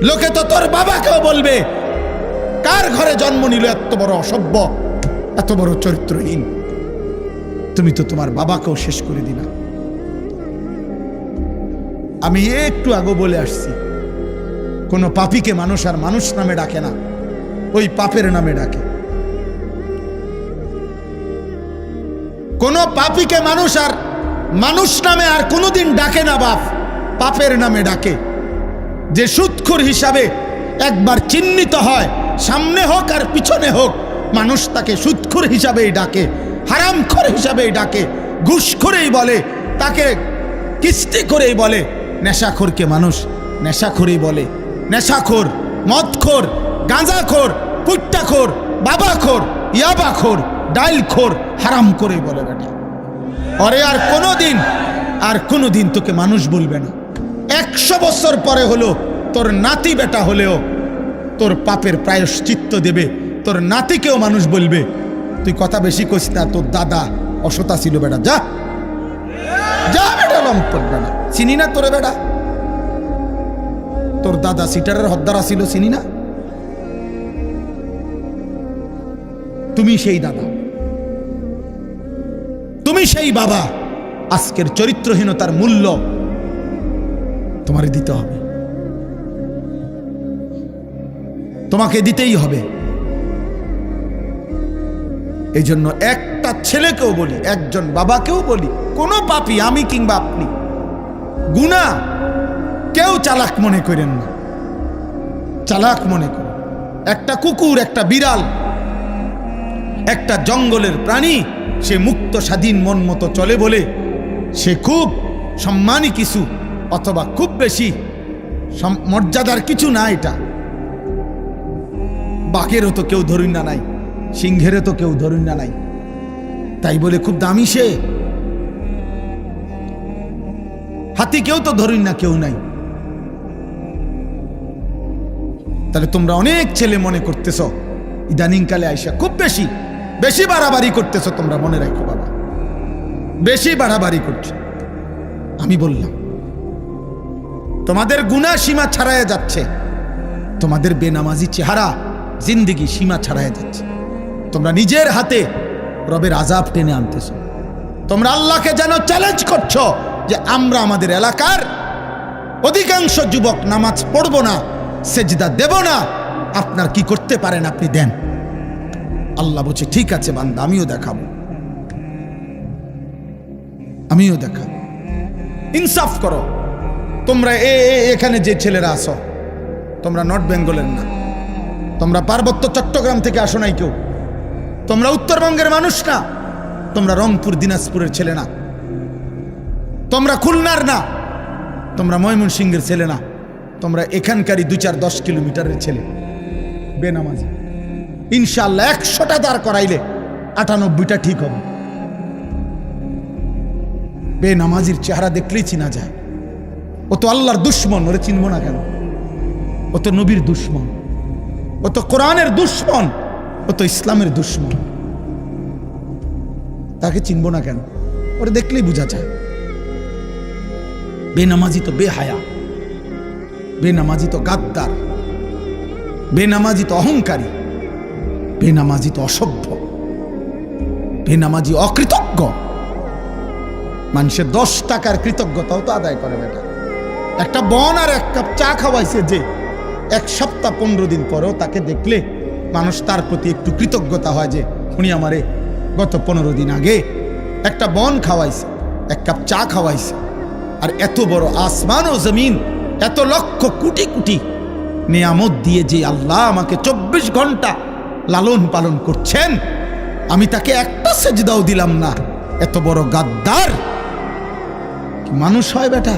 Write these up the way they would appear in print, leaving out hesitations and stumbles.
লোকে তো তোর বাবাকেও বলবে, কার ঘরে জন্ম নিল এত বড় অসভ্য, এত বড় চরিত্রহীন। তুমি তো তোমার বাবাকেও শেষ করে দিলা। আমি একটু আগে বলে আসছি, কোন পাপীকে মানুষ আর মানুষ নামে ডাকে না, ওই পাপের নামে ডাকে। কোন পাপীকে মানুষ আর মানুষ নামে আর কোনোদিন ডাকে না বাপ, পাপের নামে ডাকে। যে সুদখোর হিসাবে একবার চিহ্নিত হয়, সামনে হোক আর পিছনে হোক, মানুষ তাকে সুদখোর হিসাবেই ডাকে, হারামখোর হিসাবেই ডাকে, ঘুষখোরেই বলে, তাকে কিস্তি করেই বলে। নেশাখোরকে মানুষ নেশাখোরই বলে। নেশাখোর, মদখোর, গাঁজাখোর, পুট্টাখোর, বাবাখোর, ইয়াবাখোর, ডাইলখোর, হারাম করেই বলে বেটা। অরে আর কোনোদিন তোকে মানুষ বলবে না। 100 বছর পরে হলো তোর নাতি বেটা হলেও তোর পাপের প্রায়শ্চিত্ত দেবে, তোর নাতিকেও মানুষ বলবে। তুই কথা বেশি কইস না, তোর দাদা অসতা ছিল বেটা, যা যা বেটা, লম্পট বেটা, চিনি না তোরে বেটা। তোর দাদা সিটারের হদ্দারা ছিল, চিনি না? তুমি সেই দাদা, তুমি সেই বাবা। আজকের চরিত্রহীনতার মূল্য তোমারে দিতে হবে, তোমাকে দিতেই হবে। এই জন্য একটা ছেলেকেও বলি, একজন বাবাকেও বলি, কোন পাপী, আমি কিংবা আপনি, গুনাহ কেউ চালাক মনে করেন না, চালাক মনে করেন। একটা কুকুর, একটা বিড়াল, একটা জঙ্গলের প্রাণী, সে মুক্ত স্বাধীন মন মতো চলে বলে সে খুব সম্মানী কিছু, অথবা খুব বেশি মর্যাদার কিছু না। এটা বাঘেরও তো কেউ ধরুন না নাই, সিংহেরও তো কেউ ধরুন না নাই, তাই বলে খুব দামি সে। হাতি কেউ তো ধরুন না কেউ নাই। তাহলে তোমরা অনেক ছেলে মনে করতেছ ইদানিং কালে আইসা খুব বেশি বাড়াবাড়ি করতেছ। তোমরা মনে রাখো বাবা, বেশি বাড়াবাড়ি করছো। আমি বললাম তোমাদের গুনাহ সীমা ছাড়াইয়া যাচ্ছে, তোমাদের বেনামাজি চেহারা জিন্দেগি সীমা ছাড়াইয়া যাচ্ছে। তোমরা নিজের হাতে রবের আযাব টেনে আনতেছ। তোমরা আল্লাহকে যেন চ্যালেঞ্জ করছো যে আমরা আমাদের এলাকার অধিকাংশ যুবক নামাজ পড়বো না, সেজদা দেব না, আপনার কি করতে পারেন আপনি দেন। আল্লাহ বলছে ঠিক আছে বান্দা, আমিও দেখাবো। ইনসাফ করো। তোমরা এখানে যে ছেলেরা আসো, তোমরা নর্থ বেঙ্গলের না, তোমরা পার্বত্য চট্টগ্রাম থেকে আসো নাই কেউ, তোমরা উত্তরবঙ্গের মানুষ না, তোমরা রংপুর দিনাজপুরের ছেলে না, তোমরা খুলনার না, তোমরা ময়মনসিংহের ছেলে না, তোমরা এখানকারই 2-4-10 কিলোমিটারের ছেলে। বেনামাজি ইনশাআল্লাহ 100টা দাঁড় করাইলে 98টা ঠিক হবে। বেনামাজির চেহারা দেখলেই চিনা যায়। ও তো আল্লাহর দুশ্মন, ওরে চিনব না কেন? ও তো নবীর দুশ্মন, ও তো কোরআনের দুশ্মন, ও তো ইসলামের দুশ্মন। তাকে চিনব না কেন? ওরে দেখলেই বোঝা যায়। বেনামাজি তো বেহায়া, বেনামাজি তো গাদ্দার, বেনামাজি তো অহংকারী, বেনামাজি তো অসভ্য, বেনামাজি অকৃতজ্ঞ। মানুষের 10 টাকার কৃতজ্ঞতাও তো আদায় করে বেটা। একটা বন আর 1 কাপ চা খাওয়াইছে যে 1 সপ্তাহ 15 দিন পরেও তাকে দেখলে মানুষ তার প্রতি একটু কৃতজ্ঞতা হয় যে উনি আমারে গত 15 দিন আগে একটা বন খাওয়াইছে, 1 কাপ চা খাওয়াইছে। আর এত বড় আসমান ও জমিন, এত লক্ষ কোটি কোটি নিয়ামত দিয়ে যে আল্লাহ আমাকে 24 ঘন্টা লালন পালন করছেন, আমি তাকে একটা সেজদাও দিলাম না। এত বড় গাদ্দার কি মানুষ হয় বেটা?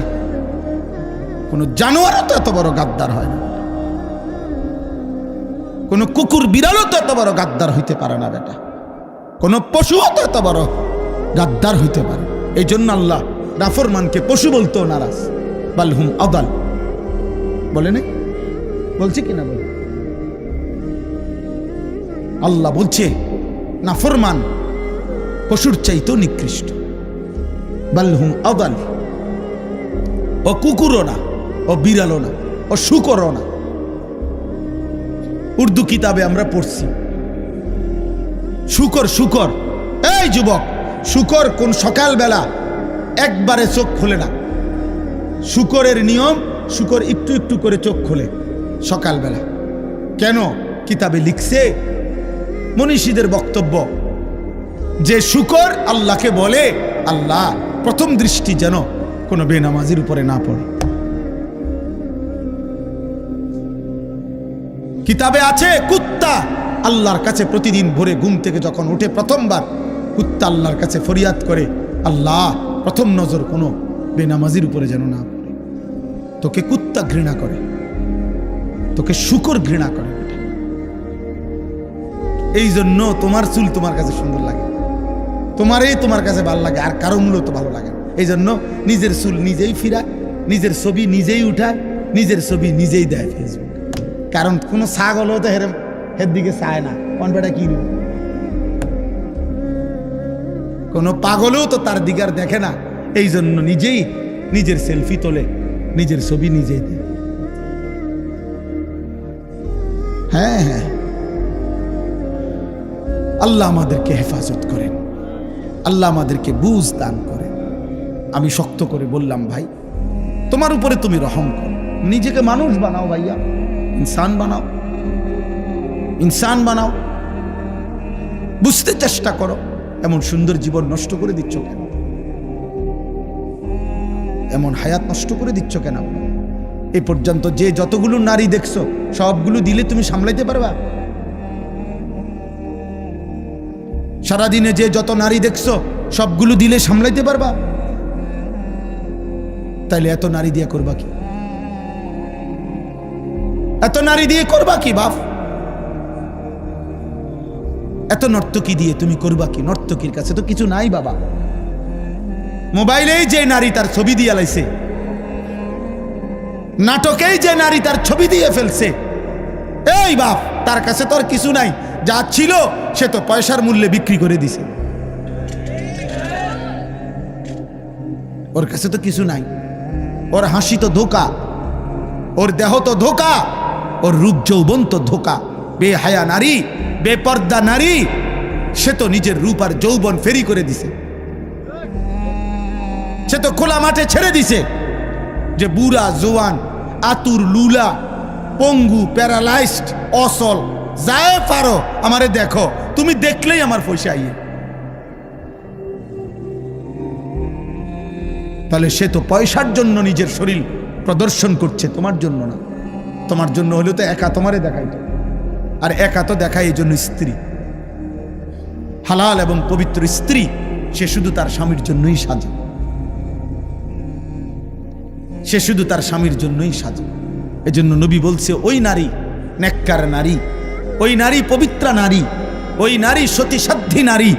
কোন জানোয়ারও তো এত বড় গাদ্দার হয় না, কোন কুকুর বিড়ালও তো এত বড় গাদ্দার হইতে পারে না বেটা, কোন পশুও তো এত বড় গাদ্দার হইতে পারে। এই জন্য আল্লাহ নাফরমানকে পশু বলতেও নারাজ। বালহুম আদাল বলে নাই? বলছে কিনা বলে? আল্লাহ বলছে নাফরমান পশুর চাইতেও নিকৃষ্ট। বালহুম আদাল। ও কুকুরও না, ও ও বিড়ালও না, ও শুকরও না। উর্দু কিতাবে আমরা পড়ছি শুকর শুকর। এই যুবক, শুকর কোন সকালবেলা একবারে চোখ খোলে না। শুকরের নিয়ম, শুকর একটু একটু করে চোখ খোলে সকালবেলা। কেন? কিতাবে লিখছে, মনীষীদের বক্তব্য, যে শুকর আল্লাহকে বলে, আল্লাহ প্রথম দৃষ্টি যেন কোনো বেনামাজির উপরে না পড়ে। কিতাবে আছে কুত্তা আল্লাহর কাছে প্রতিদিন ভোরে ঘুম থেকে যখন উঠে প্রথমবার কুত্তা আল্লাহর কাছে ফরিয়াদ করে, আল্লাহ প্রথম নজর কোনো বেনামাজির উপরে যেন না পড়ে। তোকে কুত্তা ঘৃণা করে, তোকে শুকর ঘৃণা করে। এই জন্য তোমার চুল তোমার কাছে সুন্দর লাগে, তোমার কাছে ভালো লাগে, আর কারো মূলত ভালো লাগে। এই জন্য নিজের চুল নিজেই ফিরায়, নিজের ছবি নিজেই উঠায়, নিজের ছবি নিজেই দেয় ফেসবুক। কারণ কোনো ছাগলও তো হের দিকে চায় না, কোন বেটা কি কোনো পাগলও তো তার দিকে আর দেখে না। এই জন্য নিজেই নিজের সেলফি তোলে, নিজের ছবি নিজেই দেয়। হ্যাঁ হ্যাঁ, আল্লাহ আমাদেরকে হেফাজত করেন, আল্লাহ আমাদেরকে বুঝ দান করেন। আমি শক্ত করে বললাম, ভাই তোমার উপরে তুমি রহম করো, নিজেকে মানুষ বানাও ভাইয়া, ইনসান বানাও, ইনসান বানাও। বুঝতে চেষ্টা করো, এমন সুন্দর জীবন নষ্ট করে দিচ্ছ কেন? এমন হায়াত নষ্ট করে দিচ্ছ কেন? এই পর্যন্ত যে যতগুলো নারী দেখছো সবগুলো দিলে তুমি সামলাইতে পারবা? সারাদিনে যে যত নারী দেখছো সবগুলো দিলে সামলাইতে পারবা? তাইলে এত নারী দিয়ে করবা কি? এত নারী দিয়ে করবা কি বাপ? এত নর্তকী দিয়ে তুমি করবা কি? নর্তকীর কাছে তো কিছু নাই বাবা। মোবাইলেই যে নারী তার ছবি দিয়ে লাইছে, নাটকেই যে নারী তার ছবি দিয়ে ফেলছে, এই বাপ তার কাছে তো আর কিছু নাই। যা ছিল সে তো পয়সার মূল্যে বিক্রি করে দিছে, ওর কাছে তো কিছু নাই। ওর হাসি তো ধোকা, ওর দেহ তো ধোকা, ওর রূপ যৌবন তো ধোকা। বেহায়া নারী, বেপর্দা নারী, সে তো নিজের রূপ আর যৌবন ফেরি করে দিছে। সে তো খোলা মাঠে ছেড়ে দিছে যে বুড়া জোয়ান, আতুর, লুলা, পঙ্গু, প্যারালাইজড, অসল, যায় পারো আমারে দেখো, তুমি দেখলেই আমার পয়সা আইয়ে। তাহলে সে তো পয়সার জন্য নিজের শরীর প্রদর্শন করছে, তোমার জন্য না। তোমার জন্য হলেও তো একা তোমারে দেখাইতো, আর একা তো দেখায় এই জন্য স্ত্রী, হালাল এবং পবিত্র স্ত্রী, সে শুধু তার স্বামীর জন্যই সাজে, সে শুধু তার স্বামীর জন্যই সাজে। এজন্য নবী বলছে, ওই নারী নেককার নারী, ওই নারী পবিত্রা নারী, ওই নারী সতীসাধ্যী নারী,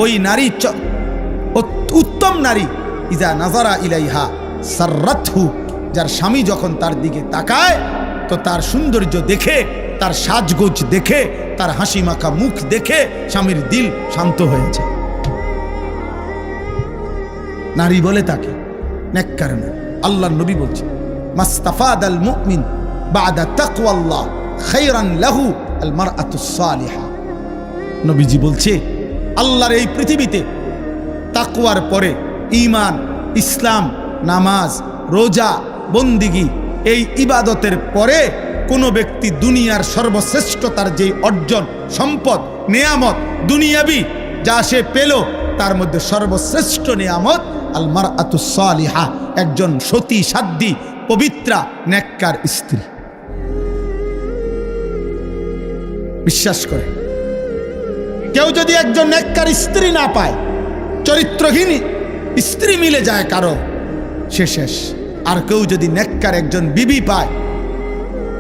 ওই নারী উত্তম নারী, ইজা নাজারা ইলাইহা সাররাতহু, যার স্বামী যখন তার দিকে তাকায় তো তার সৌন্দর্য দেখে, তার সাজগোজ দেখে, তার হাসি মাখা মুখ দেখে স্বামীর দিল শান্ত হয়ে যায়। নারী বলে তাকে নেককার নারী। আল্লাহর নবী বলছে, মাস্তাফাদাল মুমিন বাদা তাকওয়াল্লাহ খায়রান লাহু আল মারআতুস সালিহা। নবীজি বলছে, আল্লাহর এই পৃথিবীতে তাকওয়ার পরে ঈমান, ইসলাম, নামাজ, রোজা, বন্দিগি, এই ইবাদতের পরে কোনো ব্যক্তি দুনিয়ার সর্বশ্রেষ্ঠতার যে অর্জন, সম্পদ, নেয়ামত, দুনিয়াবি যা সে পেল, তার মধ্যে সর্বশ্রেষ্ঠ নেয়ামত আল মারআতুস সালিহা, একজন সতী সাধ্যী পবিত্রা নেককার স্ত্রী। বিশ্বাস করে কেউ যদি একজন নেককার স্ত্রী না পায়, চরিত্রহীন স্ত্রী মিলে যায় কারো, সে শেষ। আর কেউ যদি নেককার একজন বিবি পায়,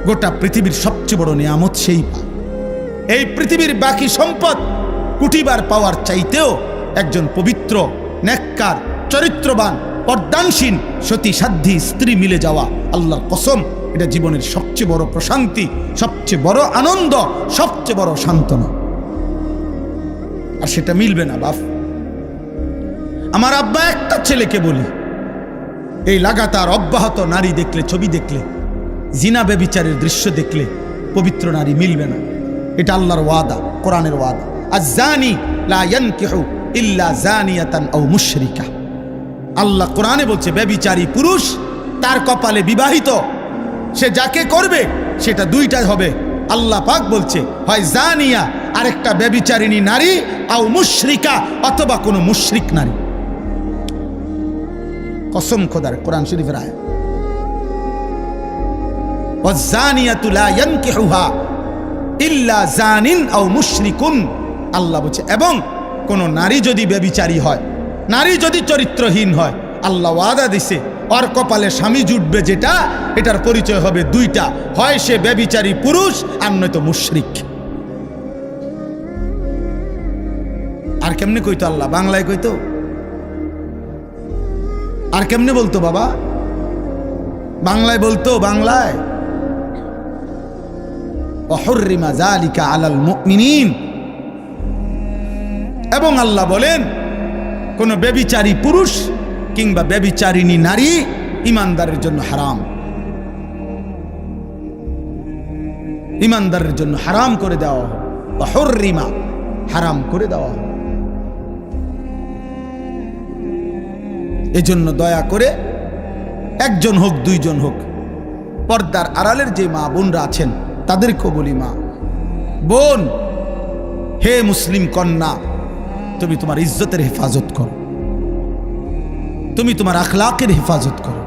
গোটা পৃথিবীর সবচেয়ে বড় নিয়ামত সেই পায়। এই পৃথিবীর বাকি সম্পদ কুটিবার পাওয়ার চাইতেও একজন পবিত্র, নেককার, চরিত্রবান, পর্দানসীন, সতী সাধ্যী স্ত্রী মিলে যাওয়া, আল্লাহর কসম, এটা জীবনের সবচেয়ে বড় প্রশান্তি, সবচেয়ে বড় আনন্দ, সবচেয়ে বড় সান্ত্বনা। আর সেটা মিলবে না বাপ। আমার আব্বা একটা ছেলেকে বলি, এই লাগাতার অব্যাহত নারী দেখলে, ছবি দেখলে, জিনা ব্যভিচারের দৃশ্য দেখলে পবিত্র নারী মিলবে না। এটা আল্লাহর ওয়াদা, কোরআনের ওয়াদা। আয-যানি লা ইয়ানকিহু ইল্লা যানিয়াতান আও মুশরিকা। আল্লাহ কোরআনে বলছে ব্যভিচারী পুরুষ তার কপালে বিবাহিত, সে যাকে করবে সেটা দুইটা হবে। আল্লাহ পাক বলছে হয় জানিয়া আরেকটা ব্যভিচারিণী নারী, আও মুশরিকা অথবা কোনো মুশরিক নারী। কসম খোদার, কোরআন শরীফের আয়াত। ওয়াজ-জানিয়াতু লা ইয়ানকিহুহা ইল্লা জানিন আও মুশরিকুন। আল্লাহ বলছে এবং কোন নারী যদি ব্যভিচারী হয়, নারী যদি চরিত্রহীন হয়, আল্লাহ ওয়াদা দিছে ওর কপালে স্বামী জুটবে যেটা, এটার পরিচয় হবে দুইটা, হয় সে ব্যভিচারী পুরুষ আর নয়তো মুশরিক। আর কেমনে কইতো আল্লাহ? বাংলায় কইতো? আর কেমনে বলতো বাবা? বাংলায় বলতো, বাংলায় ওয়াহুররিমা যালিকা আলাল মুমিনিন। এবং আল্লাহ বলেন কোন ব্যভিচারী পুরুষ কিংবা ব্যভিচারিণী নারী ঈমানদারের জন্য হারাম, ঈমানদারের জন্য হারাম করে দেওয়া হয়। ওয়াহুররিমা, হারাম করে দেওয়া হয়। এজন্য দয়া করে একজন হোক দুইজন হোক, পর্দার আড়ালের যে মা বোনরা আছেন তাদেরকেও বলি, মা বোন, হে মুসলিম কন্যা, তুমি তোমার ইজ্জতের হেফাজত করো, তুমি তোমার আখলাকের হেফাজত করো।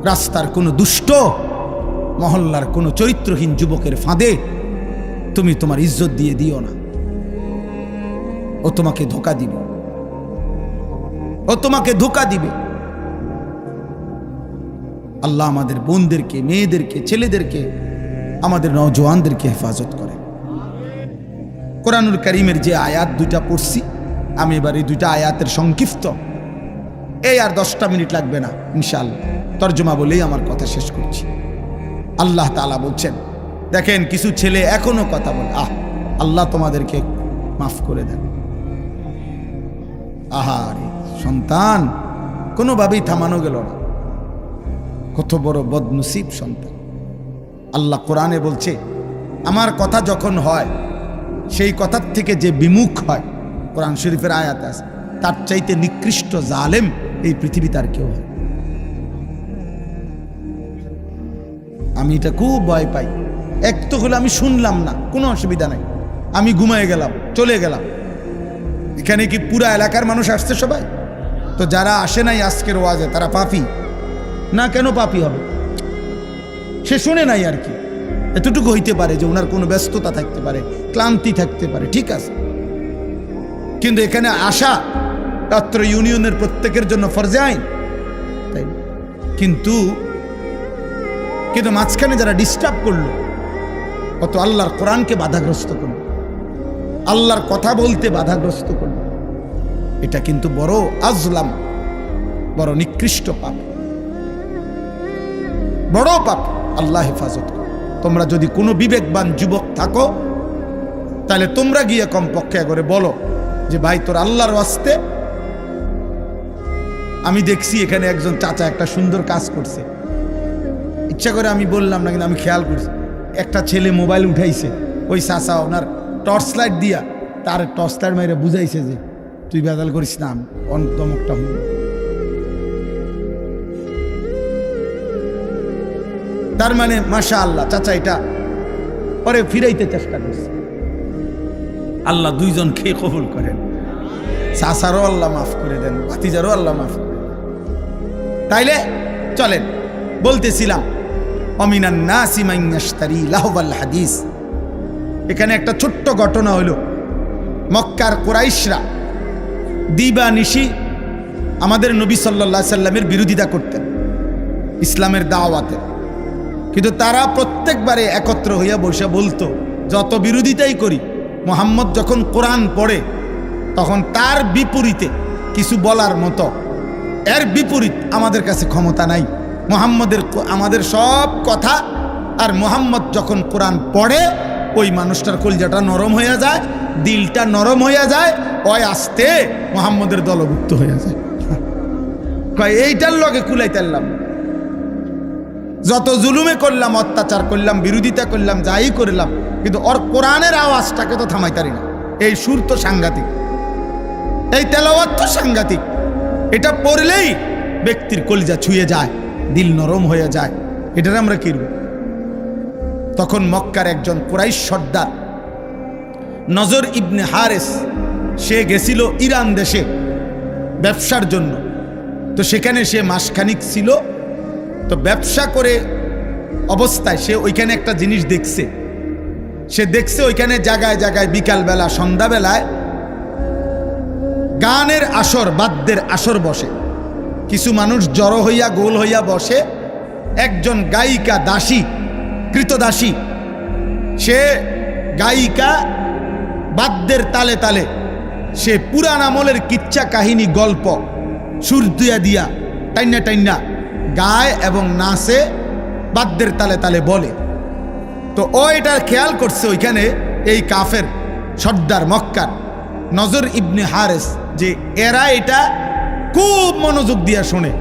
রাস্তার কোনো দুষ্ট, মহল্লার কোনো চরিত্রহীন যুবকের ফাঁদে তুমি তোমার ইজ্জত দিয়ে দিও না। ও তোমাকে ধোঁকা দিবে, ও তোমাকে ধোঁকা দিবে। আল্লাহ আমাদের বোনদেরকে, মেয়েদেরকে, ছেলেদেরকে, আমাদের নওজওয়ানদেরকে হেফাজত করে। কোরআনুল কারীমের যে আয়াত দুইটা পড়ছি, আমি এবার এই দুইটা আয়াতের সংক্ষিপ্ত, এই আর 10টা মিনিট লাগবে না ইনশাআল্লাহ, তর্জমা বলেই আমার কথা শেষ করছি। আল্লাহ তাআলা বলছেন, দেখেন কিছু ছেলে এখনো কথা বলে, আল্লাহ তোমাদেরকে মাফ করে দেন। আহারে সন্তান, কোনোভাবেই থামানো গেল না। কত বড় বদনসিব সন্তান। আল্লাহ কোরআনে বলছে, আমার কথা যখন হয়, সেই কথার থেকে যে বিমুখ হয়, কোরআন শরীফের আয়াত আছে, তার চাইতে নিকৃষ্ট জালেম এই পৃথিবীতে আর কেউ হয়। আমি এটা খুব ভয় পাই। এক তো হলো আমি শুনলাম না, কোনো অসুবিধা নাই, আমি ঘুমায় গেলাম, চলে গেলাম। এখানে কি পুরা এলাকার মানুষ আসছে সবাই? তো যারা আসে নাই আজকের ওয়াজে তারা পাপী না? কেন পাপী হবে? সে শুনে নাই আর কি, এতটুকু হইতে পারে যে ওনার কোনো ব্যস্ততা থাকতে পারে, ক্লান্তি থাকতে পারে, ঠিক আছে। কিন্তু এখানে আসা অত্র ইউনিয়নের প্রত্যেকের জন্য ফরজে আইন, তাই কিন্তু মাঝখানে যারা ডিস্টার্ব করলো, কত আল্লাহর কোরআনকে বাধাগ্রস্ত করলো, আল্লাহর কথা বলতে বাধাগ্রস্ত করলো, এটা কিন্তু বড় আজলাম, বড় নিকৃষ্ট পাপ, বড় পাপ। আল্লাহ হেফাজত করো। তোমরা যদি কোনো বিবেকবান যুবক থাকো, তাহলে তোমরা গিয়ে কমপক্ষে করে বলো যে ভাই, তোর আল্লাহর ওয়াস্তে, আমি দেখছি এখানে একজন চাচা একটা সুন্দর কাজ করছে, ইচ্ছা করে আমি বললাম না, কিন্তু আমি খেয়াল করছি, একটা ছেলে মোবাইল উঠাইছে, ওই চাচা ওনার টর্চ লাইট দিয়া তার টর্চ লাইট মাইরে বুঝাইছে যে তুই বেদাল করিস না, অন্তমকটা হইল। তার মানে মাশাআল্লাহ চাচা এটা পরে ফিরাইতে চেষ্টা করছে। আল্লাহ দুইজন খেয়ে কবুল করেন, চাচারও আল্লাহ মাফ করে দেন, ভাতিজারও আল্লাহ মাফ করে দেন। তাইলে চলেন, বলতেছিলাম অমিনান নাসি মান ইয়াশতারি লাহওয়াল হাদিস। এখানে একটা ছোট্ট ঘটনা হলো, মক্কার কুরাইশরা দিবানিশি আমাদের নবী সাল্লাল্লাহু আলাইহি সাল্লামের বিরোধিতা করতেন ইসলামের দাওয়াতে, কিন্তু তারা প্রত্যেকবারে একত্র হইয়া বসে বলতো, যত বিরোধিতাই করি, মুহাম্মদ যখন কোরআন পড়ে তখন তার বিপরীতে কিছু বলার মতো, এর বিপরীত আমাদের কাছে ক্ষমতা নাই। আমাদের সব কথা, আর মুহাম্মদ যখন কোরআন পড়ে ওই মানুষটার কলজাটা নরম হয়ে যায়, দিলটা নরম হয়ে যায়, ওই আস্তে মুহাম্মদের দলভুক্ত হয়ে যায়। কয় এইটার লগে কুলাইতারলাম, যত জুলুমে করলাম, অত্যাচার করলাম, বিরোধিতা করলাম, যাই করলাম, কিন্তু ওর কোরআনের আওয়াজটাকে তো থামাইতারি না। এই সুর তো সাংঘাতিক, এই তেলাওয়াত তো সাংঘাতিক, এটা পড়লেই ব্যক্তির কলিজা ছুঁয়ে যায়, দিল নরম হয়ে যায়। এটার আমরা কিরব। তখন মক্কার একজন কুরাইশ সর্দার নজর ইবনে হারেস, সে গেছিল ইরান দেশে ব্যবসার জন্য। তো সেখানে সে মাসখানিক ছিল। তো ব্যবসা করে অবস্থায় সে ওইখানে একটা জিনিস দেখছে। সে দেখছে ওইখানে জায়গায় জায়গায় বিকালবেলা, সন্ধ্যাবেলায় গানের আসর, বাদ্যের আসর বসে। কিছু মানুষ জড়ো হইয়া গোল হইয়া বসে। একজন গায়িকা, দাসী, কৃতদাসী, সে গায়িকা বাদ্যের তালে তালে সে পুরান আমলের কিচ্ছা কাহিনী, গল্প সুর দিয়া দিয়া টাইনা টাইনা গায় এবং নাচে, বাদ্যের তালে তালে বলে। তো ও এটা খেয়াল করছে ওইখানে এই কাফের সর্দার মক্কার নজর ইবনে হারেস, যে এরা এটা খুব মনোযোগ দিয়া শোনে।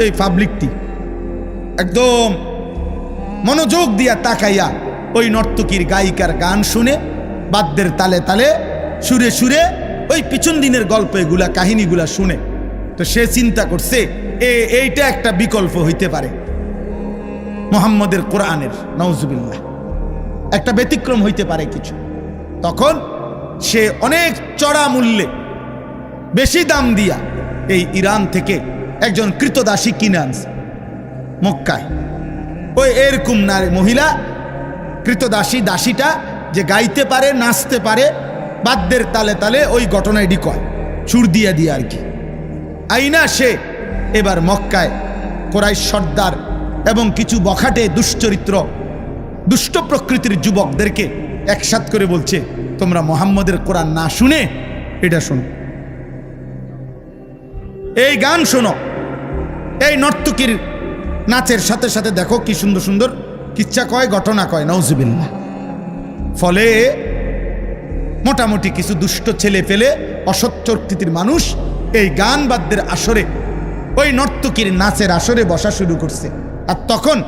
এই পাবলিকটি একদম মনোযোগ দিয়া তাকাইয়া ওই নর্তকীর গায়িকার গান শুনে, বাদ্যের তালে তালে সুরে সুরে ওই পিছন দিনের গল্প, এগুলা কাহিনীগুলা শুনে। তো সে চিন্তা করছে এইটা একটা বিকল্প হইতে পারে মুহাম্মদের কোরআনের, নাউজুবিল্লাহ, একটা ব্যতিক্রম হইতে পারে কিছু। তখন সে অনেক চড়া মূল্যে, বেশি দাম দিয়া এই ইরান থেকে একজন কৃতদাসী কিনে আনছে মক্কায়। ওই এরকম নারী, মহিলা কৃতদাসী, দাসীটা যে গাইতে পারে, নাচতে পারে, বাদ্যের তালে তালে ওই ঘটনায় ডিকয় সুর দিয়া দিয়ে আর কি। আইনা সে এবার মক্কায় কুরাইশ সর্দার এবং কিছু বখাটে দুশ্চরিত্র, দুষ্ট প্রকৃতির যুবকদেরকে একসাথ করে বলছে, তোমরা মুহাম্মদের কোরআন না শুনে এটা শোনো, এই গান শোনো। এই নর্তকীর নাচের সাথে সাথে দেখো কি সুন্দর সুন্দর কিচ্ছা কয়, ঘটনা কয়, নাউজুবিল্লাহ। ফলে মোটামুটি কিছু দুষ্ট ছেলে ফেলে, অসৎ প্রকৃতির মানুষ এই গান বাদ্যের আসরে, ওই নর্তকীর নাচের আসরে বসা শুরু করছে। আর তখন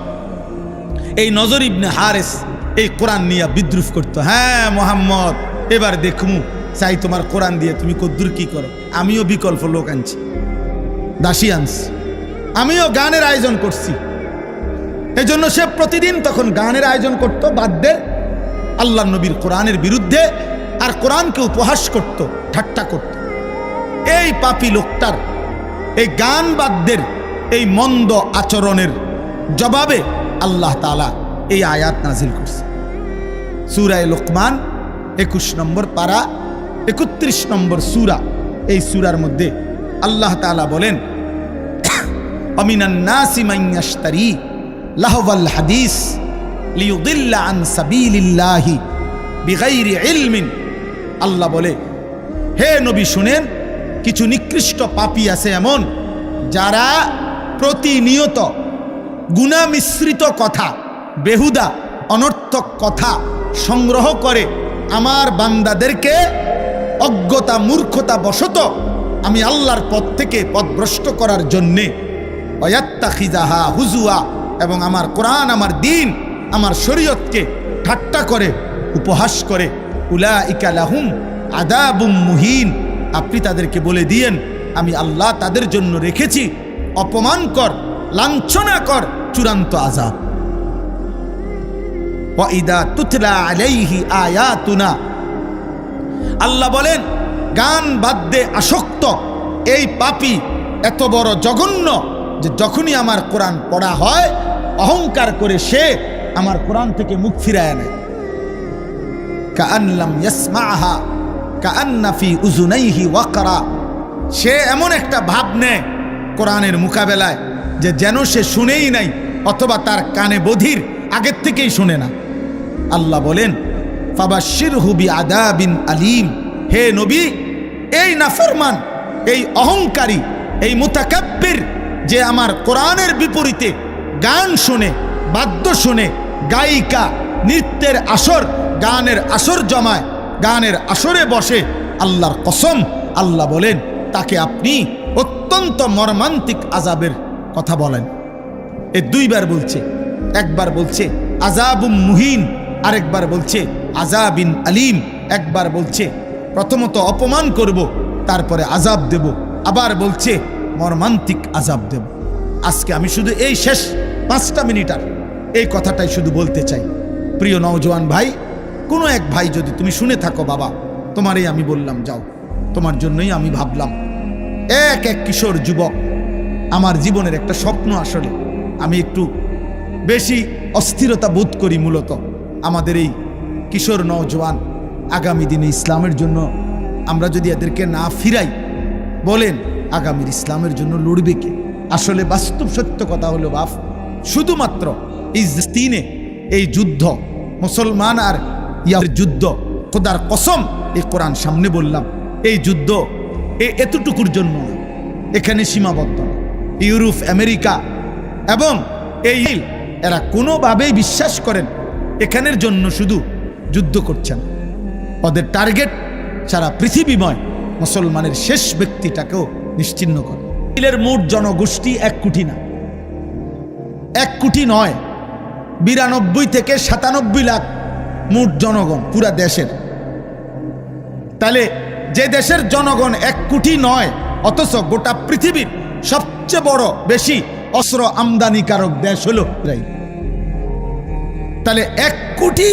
এই নজর ইবনে হারেস এই কোরআন নিয়ে বিদ্রুপ করতো। হ্যাঁ মুহাম্মদ, এবার দেখমু চাই তোমার কোরআন দিয়ে তুমি কদ্দুর কি করো। আমিও বিকল্প লোক আনছি, দাসী আনছি, আমিও গানের আয়োজন করছি। এই জন্য সে প্রতিদিন তখন গানের আয়োজন করত, বাদ্যের, আল্লাহ নবীর কোরআনের বিরুদ্ধে, আর কোরআনকে উপহাস করত, ঠাট্টা করত। এই পাপী লোকটার এই গান বাদ্যের এই মন্দ আচরণের জবাবে আল্লাহ তাআলা এই আয়াত নাজিল করছে। সূরা লোকমান 21 নম্বর পারা, 31 নম্বর সূরা। এই সূরার মধ্যে আল্লাহ তাআলা বলেন, আমিনান নাসি মান ইয়াশতারি লাহওয়াল হাদিস লিয়ুদিল্লা আন সাবিলিল্লাহি বিগাইরি ইলমিন। আল্লাহ বলে, হে নবী শুনেন, কিছু নিকৃষ্ট পাপী আছে এমন, যারা প্রতিনিয়ত গুনাহ মিশ্রিত কথা, বেহুদা অনর্থক কথা সংগ্রহ করে আমার বান্দাদেরকে অজ্ঞতা, মূর্খতা বশত আমি আল্লাহর পথ থেকে পথভ্রষ্ট করার জন্যে, ওয়াত্তাখিযাহা হুজুয়া, এবং আমার কোরআন, আমার দ্বীন, আমার শরীয়তকে ঠাট্টা করে, উপহাস করে। উলাইকা লাহুম আযাবুম মুহিন। আপনি তাদেরকে বলে দিয়েন, আমি আল্লাহ তাদের জন্য রেখেছি অপমানকর, লাঞ্ছনাকর চূড়ান্ত আযাব। ওয়া ইদা তুতলা আলাইহি আয়াতুনা, আল্লাহ বলেন, গান বাদ্যে আসক্ত এই পাপী এত বড় জঘন্য যে যখনই আমার কোরআন পড়া হয় অহংকার করে সে আমার কোরআন থেকে মুখ ফিরায় নেয়। কাআন লাম ইয়াসমাআহা কাআন্না ফি উযুনাইহি ওয়াকরা। সে এমন একটা ভাব নেয় কোরআনের মোকাবেলায় যে যেন সে শুনেই নাই, অথবা তার কানে বধির, আগের থেকেই শুনে না। আল্লাহ বলেন, ফাবাশশিরহু বিআযাবিন আলীম। হে নবী, এই নাফরমান, এই অহংকারী, এই মুতাকাব্বির, যে আমার কোরআনের বিপরীতে গান শুনে, বাদ্য শুনে, গায়িকা, নৃত্যের আসর, গানের আসর জমায়, গানের আসরে বসে, আল্লাহর কসম, আল্লাহ বলেন তাকে আপনি অত্যন্ত মর্মান্তিক আযাবের কথা বলেন। এ দুইবার বলছে, একবার বলছে আযাবুম মুহিন, আরেকবার বলছে আযাবিন আলিম। একবার বলছে প্রথমত অপমান করব, তারপরে আযাব দেব, আবার বলছে মর্মান্তিক আযাব দেব। আজকে আমি শুধু এই শেষ 5টা মিনিট আর এই কথাটাই শুধু বলতে চাই। প্রিয় নওজোয়ান ভাই, কোনো এক ভাই যদি তুমি শুনে থাকো, বাবা তোমারই আমি বললাম, যাও, তোমার জন্যই আমি ভাবলাম। এক কিশোর যুবক, আমার জীবনের একটা স্বপ্ন। আসলে আমি একটু বেশি অস্থিরতা বোধ করি মূলত আমাদের এই কিশোর নওজোয়ান আগামী দিনে ইসলামের জন্য আমরা যদি এদেরকে না ফিরাই, বলেন আগামীর ইসলামের জন্য লড়বে কে? আসলে বাস্তব সত্য কথা হলো বাপ, শুধুমাত্র ইজতিনে এই যুদ্ধ, মুসলমান আর ইয়ার যুদ্ধ, খোদার কসম এই কোরআন সামনে বললাম, এই যুদ্ধ এতটুকুর জন্য এখানে সীমাবদ্ধ। ইউরোপ, আমেরিকা এবং এরা কোনোভাবেই বিশ্বাস করেন এখানের জন্য শুধু যুদ্ধ করছেন। ওদের টার্গেট সারা পৃথিবীময় মুসলমানের শেষ ব্যক্তিটাকেও নিশ্চিহ্ন করে। ইসরায়েলের মোট জনগোষ্ঠী 1 কোটি না, 1 কোটি নয়, 92 থেকে 97 লাখ মোট জনগণ পুরা দেশের। তাহলে যে দেশের জনগণ 1 কোটি নয়, অথচ গোটা পৃথিবীর সবচেয়ে বড় বেশি অস্ত্র আমদানিকারক দেশ হলো ইসরায়েল। তাহলে 1 কোটি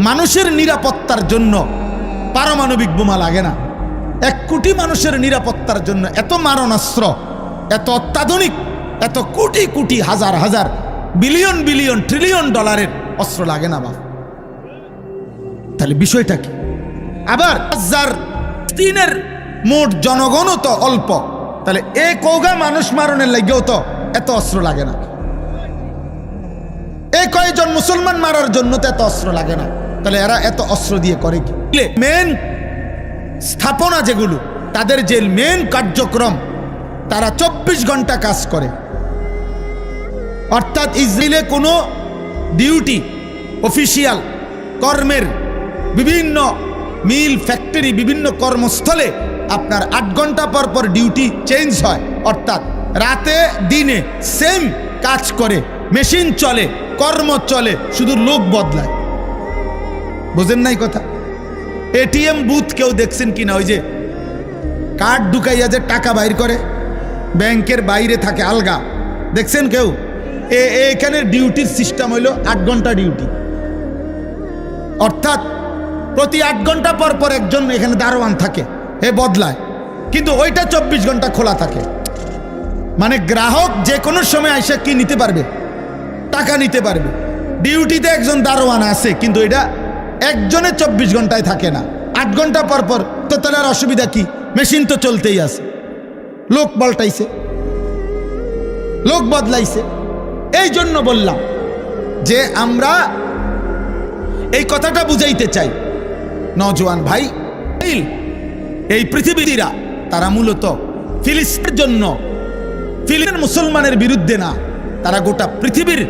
মানুষের নিরাপত্তার জন্য পারমাণবিক বোমা লাগে না। 1 কোটি মানুষের নিরাপত্তার জন্য এত মারণাস্ত্র, এত অত্যাধুনিক, এত কোটি কোটি, হাজার হাজার, বিলিয়ন বিলিয়ন, ট্রিলিয়ন ডলারের অস্ত্র লাগে না বাপ। তাহলে বিষয়টা কি? আবার তিনের মোট জনগণও তো অল্প, তাহলে এ কৌগা মানুষ মারণের লাগেও তো এত অস্ত্র লাগে না। এই কয়েকজন মুসলমান মারার জন্য তো এত অস্ত্র লাগে না। তাহলে এরা এত অস্ত্র দিয়ে করে কি? মেন স্থাপনা যেগুলো, তাদের যে মেন কার্যক্রম, তারা 24 ঘন্টা কাজ করে। অর্থাৎ ইসরায়েলে কোনো ডিউটি, অফিসিয়াল কর্মের বিভিন্ন মিল, ফ্যাক্টরি, বিভিন্ন কর্মস্থলে আপনার 8 ঘন্টা পর পর ডিউটি চেঞ্জ হয়। অর্থাৎ রাতে দিনে সেম কাজ করে, মেশিন চলে, কর্ম চলে, শুধু লোক বদলায়। বুঝেন নাই কথা? এটিএম বুথ কেউ দেখছেন কিনা? ওই যে কার্ড ঢুকাইয়া যে টাকা বাইর করে, ব্যাংকের বাইরে থাকে আলগা, দেখছেন কেউ? এখানে ডিউটির সিস্টেম হইল 8 ঘন্টা ডিউটি। অর্থাৎ প্রতি 8 ঘন্টা পর পর একজন এখানে দারোয়ান থাকে, বদলায়, কিন্তু ওইটা 24 ঘন্টা খোলা থাকে। মানে গ্রাহক যে কোনো সময় আইসা কি নিতে পারবে? টাকা নিতে পারবে। ডিউটিতে একজন দারোয়ান আছে, কিন্তু এটা একজনে 24 ঘন্টায় থাকে না, 8 ঘন্টা পর পর। তো তাহলে আর অসুবিধা কি? মেশিন তো চলতেই আছে, লোক পাল্টাইছে, লোক বদলাইছে। এই জন্য বললাম যে আমরা এই কথাটা বুঝাইতে চাই, নওজোয়ান ভাই, এই পৃথিবীরা তারা মূলত ফিলিস্তিনের জন্য, ফিলিস্তিনের মুসলমানের বিরুদ্ধে না, তারা গোটা পৃথিবীর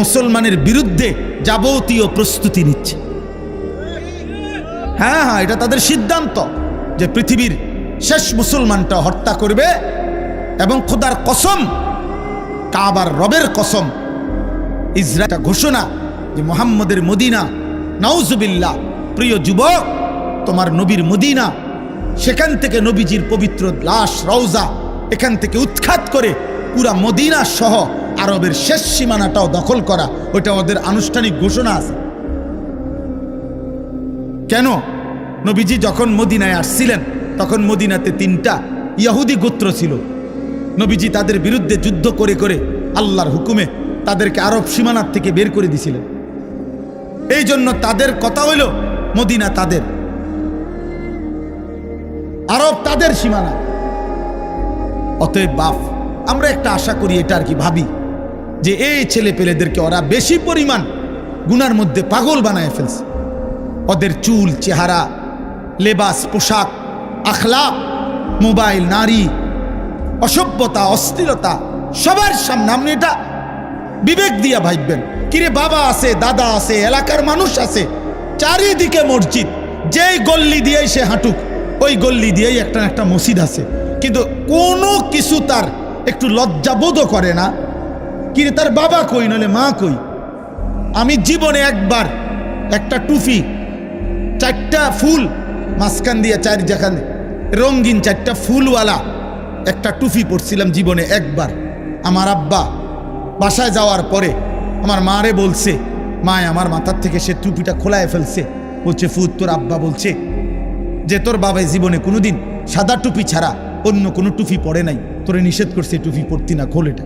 মুসলমানের বিরুদ্ধে যাবতীয় প্রস্তুতি নিচ্ছে। হ্যাঁ, এটা তাদের সিদ্ধান্ত যে পৃথিবীর শেষ মুসলমানটা হত্যা করবে। এবং খোদার কসম, কাবার রবের কসম, ইসরায়েল ঘোষণা যে মুহাম্মদের মদিনা, নাউজুবিল্লাহ, প্রিয় যুবক, তোমার নবীর মদিনা, সেখান থেকে নবীজির পবিত্র লাশ রওজা এখান থেকে উৎখাত করে পুরা মদিনা সহ আরবের শেষ সীমানাটাও দখল করা, ওইটা ওদের আনুষ্ঠানিক ঘোষণা আছে। কেন? নবীজি যখন মদিনায় আসছিলেন তখন মদিনাতে 3টা ইহুদি গোত্র ছিল। নবীজি তাদের বিরুদ্ধে যুদ্ধ করে করে আল্লাহর হুকুমে তাদেরকে আরব সীমানার থেকে বের করে দিয়েছিলেন। এই জন্য তাদের কথা হইল মদিনা তাদের, আরব তাদের সীমানা। অতএব বাপ, আমরা একটা আশা করি, এটা আর কি ভাবি, যে এই ছেলে পেলেদেরকে ওরা বেশি পরিমাণ গুনার মধ্যে পাগল বানায় ফেলছে। ওদের চুল, চেহারা, লেবাস, পোশাক, আখলাক, মোবাইল, নারী, অসভ্যতা, অস্থিরতা সবার সামনে। আপনি এটা বিবেক দিয়া ভাববেন। কিরে, বাবা আছে, দাদা আছে, এলাকার মানুষ আছে, চারিদিকে মসজিদ, যেই গল্লি দিয়েই সে হাঁটুক ওই গল্লি দিয়েই একটা একটা মসজিদ আছে, কিন্তু কোনো কিছু তার একটু লজ্জাবোধও করে না। কিন্তু তার বাবা কই, নলে মা কই। আমি জীবনে একবার একটা টুপি, 4টা ফুল মাঝখান দিয়ে 4 যেখানে রঙিন 4টা ফুলওয়ালা একটা টুপি পরছিলাম জীবনে একবার। আমার আব্বা বাসায় যাওয়ার পরে আমার মারে বলছে, মা আমার মাথার থেকে সে টুপিটা খোলায় ফেলছে। বলছে, ফুত তোর আব্বা বলছে যে তোর বাবাই জীবনে কোনোদিন সাদা টুপি ছাড়া অন্য কোনো টুপি পরে নাই, তোরে নিষেধ করছে টুপি পরতি না, খোল এটা।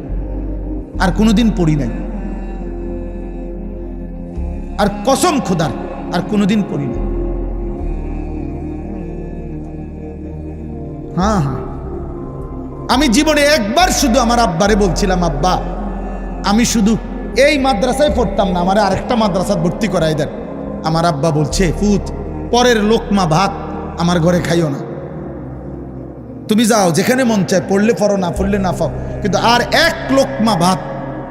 আর কোনোদিন পরি নাই, আর কসম খোদার আর কোনোদিন পরি নাই। হ্যাঁ, আমি জীবনে একবার শুধু আমার আব্বারে বলছিলাম, আব্বা আমি শুধু এই মাদ্রাসায় পড়তাম না, আমার আরেকটা মাদ্রাসায় ভর্তি করাই দেন। আমার আব্বা বলছে, ফুত পরের লোকমা ভাত আমার ঘরে খাইও না, তুমি যাও যেখানে মন চায়, পড়লে পড়ো, না পড়লে না পাও, কিন্তু আর এক লোকমা ভাত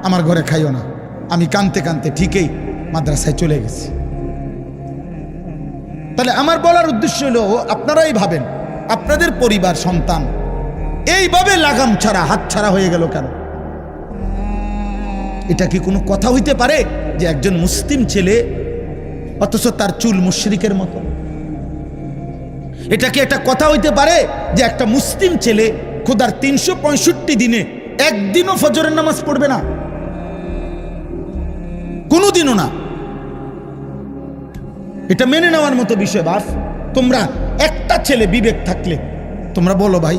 আমার ঘরে খাইও না। আমি কানতে কানতে ঠিকই মাদ্রাসায় চলে গেছি। তাহলে আমার বলার উদ্দেশ্য হলো, আপনারাই ভাবেন আপনাদের পরিবার সন্তান এইভাবে লাগাম ছাড়া হাত ছাড়া হয়ে গেল কেন? এটা কি কোনো কথা হইতে পারে যে একজন মুসলিম ছেলে অথচ তার চুল মুশরিকের মতো? এটা কি একটা কথা হইতে পারে যে একটা মুসলিম ছেলে খোদার 365 দিনে একদিনও ফজরের নামাজ পড়বে না? কোনোদিনও না। এটা মেনে নেওয়ার মতো বিষয়। বাস তোমরা একটা ছেলে বিবেক থাকলে তোমরা বলো ভাই,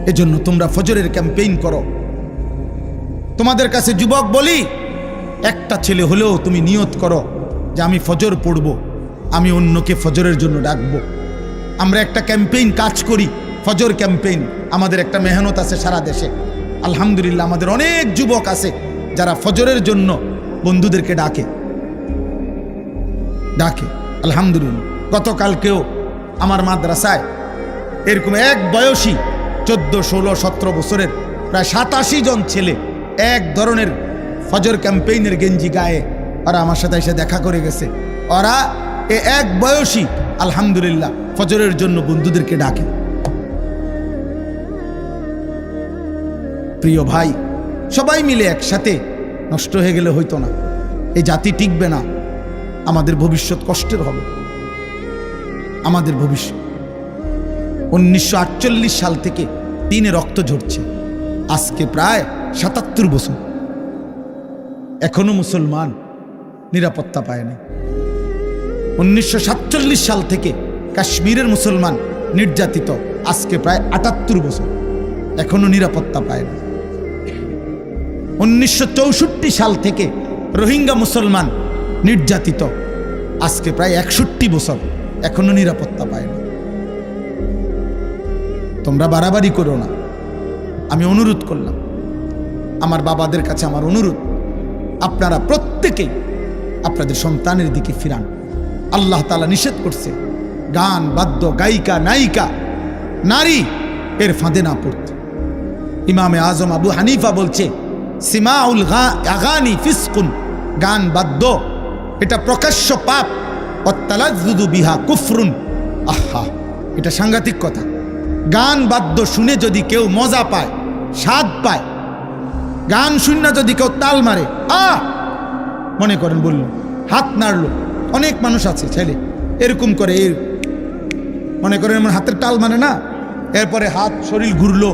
এজন্য তোমরা ফজরের ক্যাম্পেইন করো। তোমাদের কাছে যুবক বলি, একটা ছেলে হলেও তুমি নিয়ত করো যে আমি ফজর পড়ব, আমি অন্যকে ফজরের জন্য ডাকবো। আমরা একটা ক্যাম্পেইন কাজ করি, ফজর ক্যাম্পেইন। আমাদের একটা মেহনত আছে সারা দেশে। আলহামদুলিল্লাহ আমাদের অনেক যুবক আছে যারা ফজরের জন্য বন্ধুদেরকে ডাকে। আলহামদুলিল্লাহ গতকালকেও আমার মাদ্রাসায় এরকম এক বয়সী 14, 16, 17 বছরের প্রায় 87 জন ছেলে এক ধরনের ফজর ক্যাম্পেইনের গেঞ্জি গায়ে ওরা আমার সাথে এসে দেখা করে গেছে। ওরা এক বয়সী আলহামদুলিল্লাহ ফজরের জন্য বন্ধুদেরকে ডাকে। প্রিয় ভাই, সবাই মিলে একসাথে নষ্ট হয়ে গেলে হইতো না, এই জাতি টিকবে না, আমাদের ভবিষ্যৎ কষ্টের হবে। আমাদের ভবিষ্যৎ 1948 সাল থেকে দিনে রক্ত ঝরছে, আজকে প্রায় 77 বছর, এখনো মুসলমান নিরাপত্তা পায় না। 1947 সাল থেকে কাশ্মীরের মুসলমান নির্যাতিত, আজকে প্রায় 78 বছর, এখনো নিরাপত্তা পায় না। 1964 সাল থেকে রোহিঙ্গা মুসলমান নির্যাতিত, আজকে প্রায় 61 বছর, এখনো নিরাপত্তা পায় না। তোমরা বাড়াবাড়ি করো না, আমি অনুরোধ করলাম, আমার বাবাদের কাছে আমার অনুরোধ, আপনারা প্রত্যেকেই আপনাদের সন্তানের দিকে ফিরান। আল্লাহ তাআলা নিষেধ করছে গান, বাদ্য, গায়িকা, নায়িকা, নারী এর ফাঁদে না পড়তে। ইমামে আজম আবু হানিফা বলছে, সিমাউল আগানি ফিসকুন, গান বাদ্য এটা প্রকাশ্য পাপ, অত্তালাজ্জুদু বিহা কুফরুন। আহা, এটা সাংঘাতিক কথা। গান বাদ্য শুনে যদি কেউ মজা পায়, স্বাদ পায়, গান শুনে যদি কেউ তাল মারে, মনে করেন বলল, হাত নাড়লো, অনেক মানুষ আছে ছেলে এরকম করে, মনে করেন এমন হাতের তাল মানে না, এরপরে হাত শরীর ঘুরলো,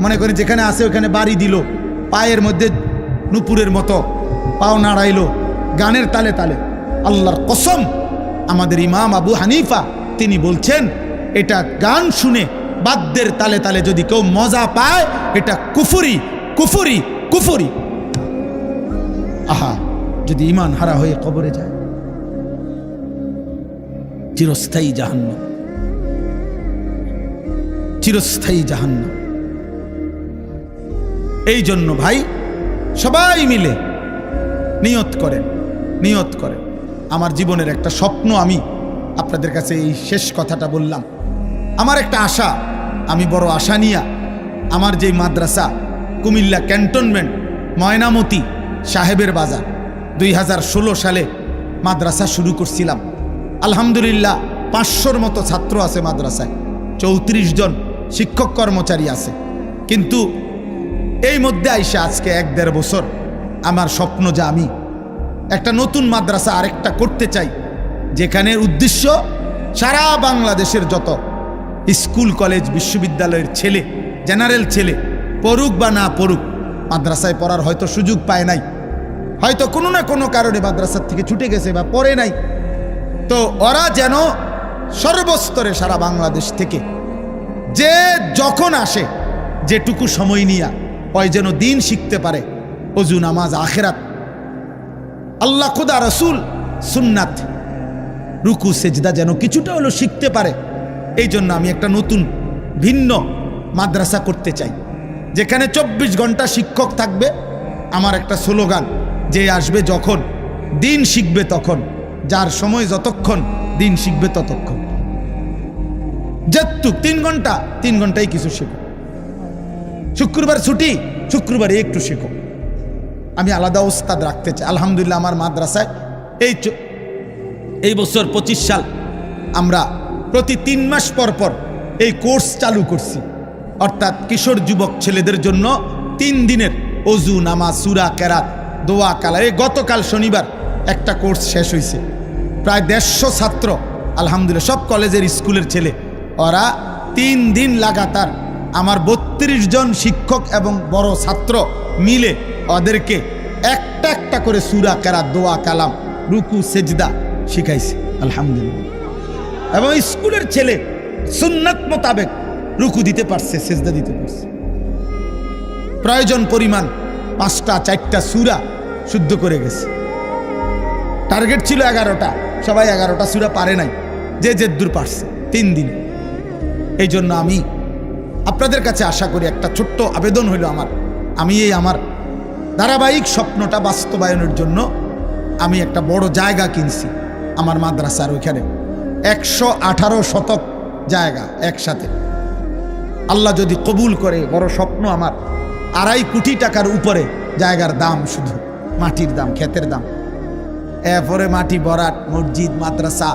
মনে করেন যেখানে আছে ওখানে বাড়ি দিল, পায়ের মধ্যে নুপুরের মতো পাও নাড়াইলো গানের তালে তালে। আল্লাহর কসম, আমাদের ইমাম আবু হানিফা তিনি বলছেন, এটা গান শুনে বাদ্যের তালে তালে যদি কেউ মজা পায়, এটা কুফরি, কুফরি, কুফরি। আহা, যদি ঈমান হারা হয়ে কবরে যায়, চিরস্থায়ী জাহান্নাম, চিরস্থায়ী জাহান্নাম। এই জন্য ভাই সবাই মিলে নিয়ত করেন, নিয়ত করেন। আমার জীবনের একটা স্বপ্ন, আমি আপনাদের কাছে এই শেষ কথাটা বললাম। আমার একটা আশা, আমি বড় আশা নিয়ে আমার যেই মাদ্রাসা কুমিল্লা ক্যান্টনমেন্ট ময়নামতি সাহেবের বাজার 2016 সালে মাদ্রাসা শুরু করছিলাম। আলহামদুলিল্লাহ 500-র মতো ছাত্র আছে মাদ্রাসায়। 34 জন শিক্ষক কর্মচারী আছে। কিন্তু এই মধ্যে আইসা আজকে 1-1.5 বছর আমার স্বপ্ন যে আমি একটা নতুন মাদ্রাসা আরেকটা করতে চাই, যেখানে উদ্দেশ্য সারা বাংলাদেশের যত স্কুল কলেজ বিশ্ববিদ্যালয়ের ছেলে, জেনারেল ছেলে পড়ুক বা না পড়ুক, মাদ্রাসায় পড়ার হয়তো সুযোগ পায় নাই, হয়তো কোনো না কোনো কারণে মাদ্রাসার থেকে ছুটে গেছে বা পড়ে নাই, তো ওরা যেন সর্বস্তরে সারা বাংলাদেশ থেকে যে যখন আসে যেটুকু সময় নিয়া ওই যেন দিন শিখতে পারে, ওযু নামাজ আখিরাত আল্লাহ খুদা রসুল সুন্নাত রুকু সেজদা যেন কিছুটা হলো শিখতে পারে। এই জন্য আমি একটা নতুন ভিন্ন মাদ্রাসা করতে চাই, যেখানে 24 ঘন্টা শিক্ষক থাকবে। আমার একটা স্লোগান, যে আসবে যখন দিন শিখবে তখন, যার সময় যতক্ষণ দিন শিখবে ততক্ষণ, যেতুক 3 ঘন্টাই কিছু শেখো। শুক্রবার ছুটি, শুক্রবারে একটু শেখো। আমি আলাদা ওস্তাদ রাখতে চাই। আলহামদুলিল্লাহ আমার মাদ্রাসায় এই বছর 25 সাল আমরা প্রতি 3 মাস পর পর এই কোর্স চালু করছি, অর্থাৎ কিশোর যুবক ছেলেদের জন্য 3 দিনের ওযু নামাজ সূরা কেরাত দোয়া কালা। এই গতকাল শনিবার একটা কোর্স শেষ হয়েছে, প্রায় 150 ছাত্র, আলহামদুলিল্লাহ সব কলেজের স্কুলের ছেলে। ওরা 3 দিন লাগাতার আমার 32 জন শিক্ষক এবং বড় ছাত্র মিলে ওদেরকে একটা একটা করে সূরা কেরাত দোয়া কালাম রুকু সেজদা শিখাইছে আলহামদুলিল্লাহ। এবং স্কুলের ছেলে সুন্নাত মোতাবেক রুকু দিতে পারছে, সেজদা দিতে পারছে। প্রয়োজন পরিমাণ 5টা 4টা সূরা শুদ্ধ করে গেছে। টার্গেট ছিল 11টা, সবাই 11টা সূরা পারে নাই, যে দূর পারছে 3 দিনে। এই জন্য আমি আপনাদের কাছে আশা করি, একটা ছোট্ট আবেদন হইল আমি এই আমার ধারাবাহিক স্বপ্নটা বাস্তবায়নের জন্য আমি একটা বড় জায়গা কিনছি আমার মাদ্রাসার ওইখানে, 118 শতক জায়গা একসাথে। আল্লাহ যদি কবুল করে, বড় স্বপ্ন আমার, 2.5 কোটি টাকার উপরে জায়গার দাম, শুধু মাটির দাম, ক্ষেতের দাম। এরপরে মাটি ভরাট, মসজিদ, মাদ্রাসা,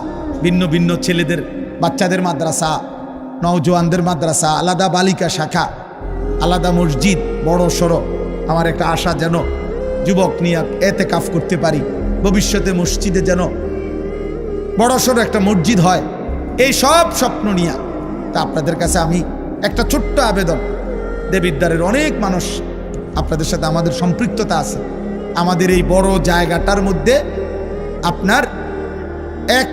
ভিন্ন ভিন্ন ছেলেদের বাচ্চাদের মাদ্রাসা, নওজোয়ানদের মাদ্রাসা, আলাদা বালিকা শাখা, আলাদা মসজিদ, বড় সড়ো। আমার একটা আশা যেন যুবক নিয়ে এতেকাফ করতে পারি, ভবিষ্যতে মসজিদে যেন বড় সড়ো একটা মসজিদ হয়। এই সব স্বপ্ন নিয়ে তা আপনাদের কাছে আমি একটা ছোট্ট আবেদন, দেবিদ্বারের অনেক মানুষ আপনাদের সাথে আমাদের সম্পৃক্ততা আছে। আমাদের এই বড় জায়গাটার মধ্যে আপনার 1